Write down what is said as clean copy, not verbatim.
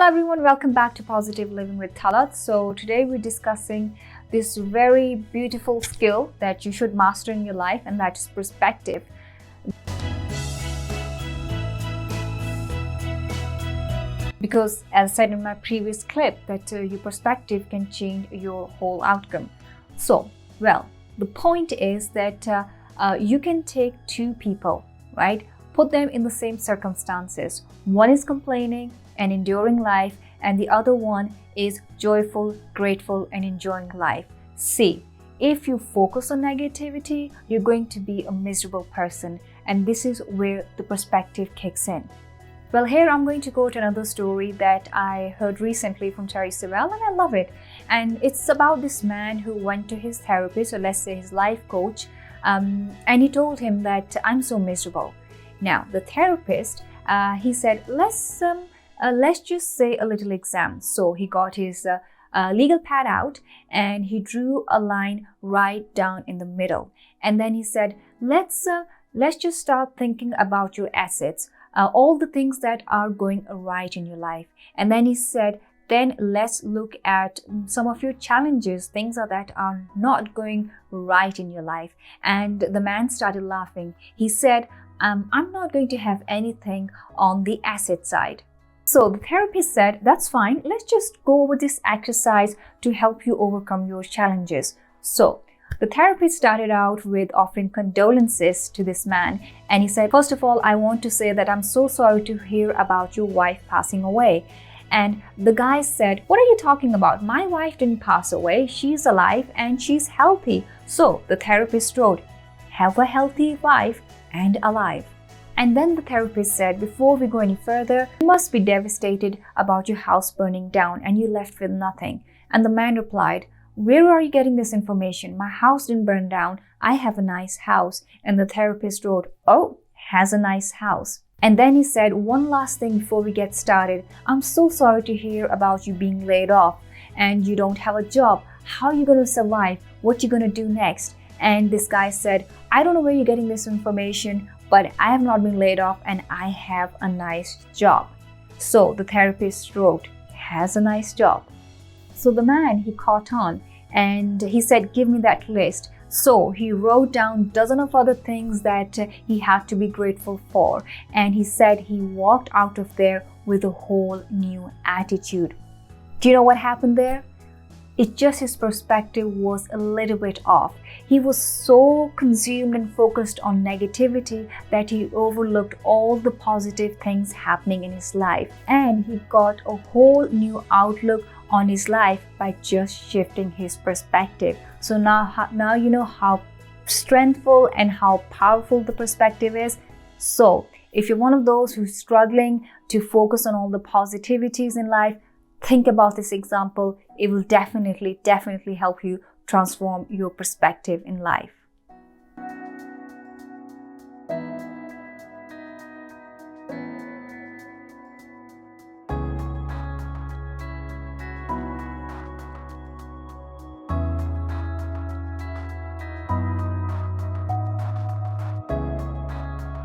Hello everyone, welcome back to Positive Living with Talat. So today we're discussing this very beautiful skill that you should master in your life, and that is perspective. Because as I said in my previous clip, that your perspective can change your whole outcome. So, the point is that you can take two people, right? Put them in the same circumstances. One is complaining and enduring life, and the other one is joyful, grateful, and enjoying life. See, if you focus on negativity, you're going to be a miserable person, and this is where the perspective kicks in. Well, here I'm going to quote another story that I heard recently from Terry Sewell, and I love it. And it's about this man who went to his therapist, or let's say his life coach, and he told him that I'm so miserable. Now, the therapist, he said, let's just say a little exam. So he got his legal pad out and he drew a line right down in the middle. And then he said, let's just start thinking about your assets, all the things that are going right in your life. And then he said, then let's look at some of your challenges, things that are not going right in your life. And the man started laughing. He said, I'm not going to have anything on the asset side. So the therapist said, that's fine. Let's just go over this exercise to help you overcome your challenges. So the therapist started out with offering condolences to this man. And he said, first of all, I want to say that I'm so sorry to hear about your wife passing away. And the guy said, what are you talking about? My wife didn't pass away. She's alive and she's healthy. So the therapist wrote, have a healthy wife and alive. And then the therapist said, before we go any further, you must be devastated about your house burning down and you left with nothing. And the man replied, where are you getting this information? My house didn't burn down. I have a nice house. And the therapist wrote, oh, has a nice house. And then he said, one last thing before we get started. I'm so sorry to hear about you being laid off and you don't have a job. How are you going to survive? What you going to do next? And this guy said, I don't know where you're getting this information, but I have not been laid off and I have a nice job. So the therapist wrote, has a nice job. So the man, he caught on and he said, give me that list. So he wrote down dozens of other things that he had to be grateful for. And he said he walked out of there with a whole new attitude. Do you know what happened there? It just his perspective was a little bit off. He was so consumed and focused on negativity that he overlooked all the positive things happening in his life. And he got a whole new outlook on his life by just shifting his perspective. So now you know how strengthful and how powerful the perspective is. So if you're one of those who's struggling to focus on all the positivities in life, think about this example. It will definitely help you transform your perspective in life.